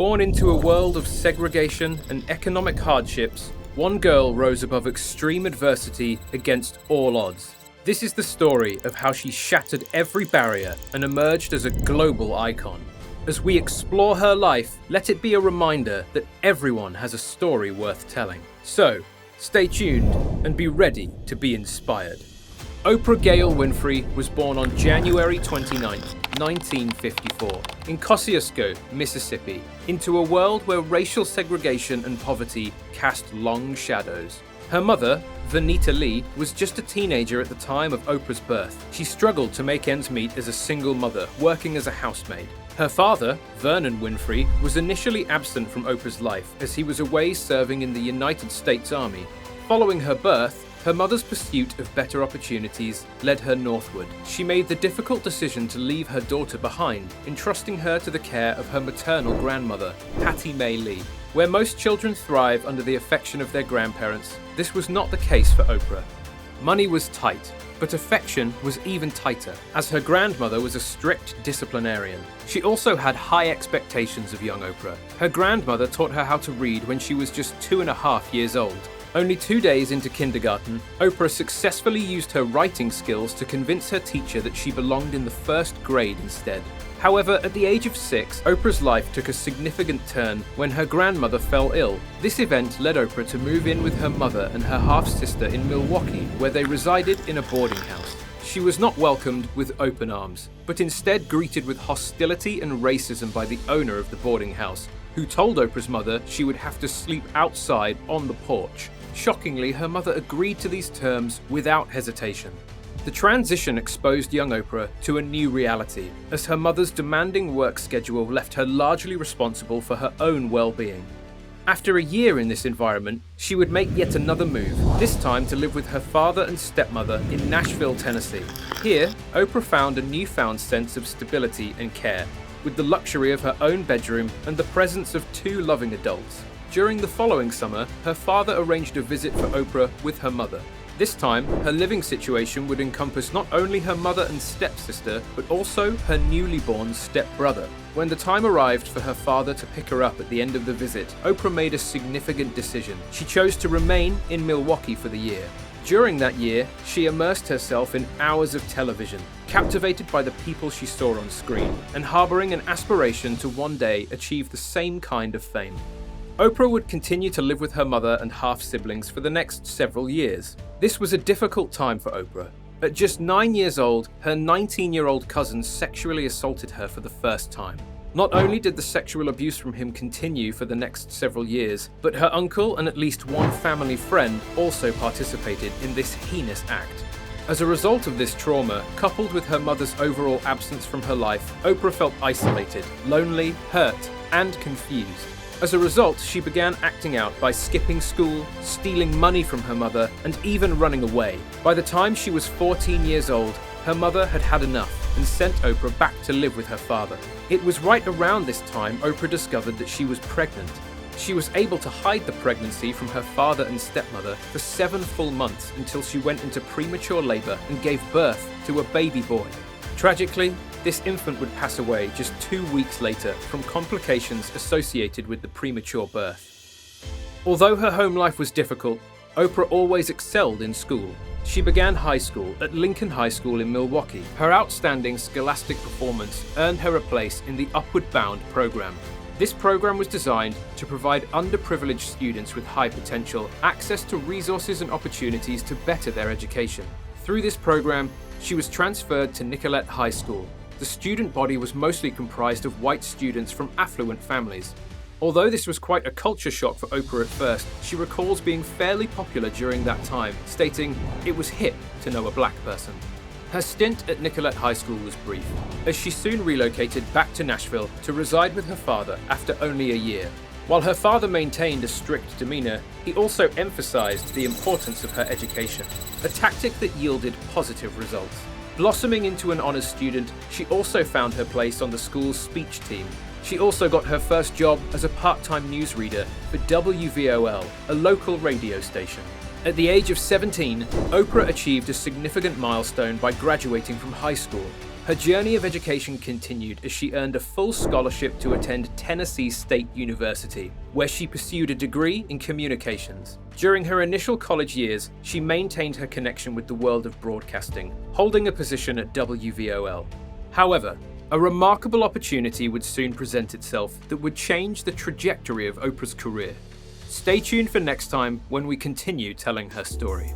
Born into a world of segregation and economic hardships, one girl rose above extreme adversity against all odds. This is the story of how she shattered every barrier and emerged as a global icon. As we explore her life, let it be a reminder that everyone has a story worth telling. So, stay tuned and be ready to be inspired. Oprah Gayle Winfrey was born on January 29, 1954, in Kosciuszko, Mississippi, into a world where racial segregation and poverty cast long shadows. Her mother, Vanita Lee, was just a teenager at the time of Oprah's birth. She struggled to make ends meet as a single mother, working as a housemaid. Her father, Vernon Winfrey, was initially absent from Oprah's life as he was away serving in the United States Army. Following her birth, her mother's pursuit of better opportunities led her northward. She made the difficult decision to leave her daughter behind, entrusting her to the care of her maternal grandmother, Hattie Mae Lee. Where most children thrive under the affection of their grandparents, this was not the case for Oprah. Money was tight, but affection was even tighter, as her grandmother was a strict disciplinarian. She also had high expectations of young Oprah. Her grandmother taught her how to read when she was just 2.5 years old. Only 2 days into kindergarten, Oprah successfully used her writing skills to convince her teacher that she belonged in the first grade instead. However, at the age of 6, Oprah's life took a significant turn when her grandmother fell ill. This event led Oprah to move in with her mother and her half-sister in Milwaukee, where they resided in a boarding house. She was not welcomed with open arms, but instead greeted with hostility and racism by the owner of the boarding house, who told Oprah's mother she would have to sleep outside on the porch. Shockingly, her mother agreed to these terms without hesitation. The transition exposed young Oprah to a new reality, as her mother's demanding work schedule left her largely responsible for her own well-being. After a year in this environment, she would make yet another move, this time to live with her father and stepmother in Nashville, Tennessee. Here, Oprah found a newfound sense of stability and care, with the luxury of her own bedroom and the presence of 2 loving adults. During the following summer, her father arranged a visit for Oprah with her mother. This time, her living situation would encompass not only her mother and stepsister, but also her newly born stepbrother. When the time arrived for her father to pick her up at the end of the visit, Oprah made a significant decision. She chose to remain in Milwaukee for the year. During that year, she immersed herself in hours of television, captivated by the people she saw on screen, and harboring an aspiration to one day achieve the same kind of fame. Oprah would continue to live with her mother and half-siblings for the next several years. This was a difficult time for Oprah. At just 9 years old, her 19-year-old cousin sexually assaulted her for the first time. Not only did the sexual abuse from him continue for the next several years, but her uncle and at least one family friend also participated in this heinous act. As a result of this trauma, coupled with her mother's overall absence from her life, Oprah felt isolated, lonely, hurt, and confused. As a result, she began acting out by skipping school, stealing money from her mother, and even running away. By the time she was 14 years old, her mother had had enough and sent Oprah back to live with her father. It was right around this time Oprah discovered that she was pregnant. She was able to hide the pregnancy from her father and stepmother for 7 full months until she went into premature labor and gave birth to a baby boy. Tragically, this infant would pass away just 2 weeks later from complications associated with the premature birth. Although her home life was difficult, Oprah always excelled in school. She began high school at Lincoln High School in Milwaukee. Her outstanding scholastic performance earned her a place in the Upward Bound program. This program was designed to provide underprivileged students with high potential access to resources and opportunities to better their education. Through this program, she was transferred to Nicollet High School. The student body was mostly comprised of white students from affluent families. Although this was quite a culture shock for Oprah at first, she recalls being fairly popular during that time, stating it was hip to know a black person. Her stint at Nicollet High School was brief, as she soon relocated back to Nashville to reside with her father after only a year. While her father maintained a strict demeanor, he also emphasized the importance of her education, a tactic that yielded positive results. Blossoming into an honors student, she also found her place on the school's speech team. She also got her first job as a part-time newsreader for WVOL, a local radio station. At the age of 17, Oprah achieved a significant milestone by graduating from high school. Her journey of education continued as she earned a full scholarship to attend Tennessee State University, where she pursued a degree in communications. During her initial college years, she maintained her connection with the world of broadcasting, holding a position at WVOL. However, a remarkable opportunity would soon present itself that would change the trajectory of Oprah's career. Stay tuned for next time when we continue telling her story.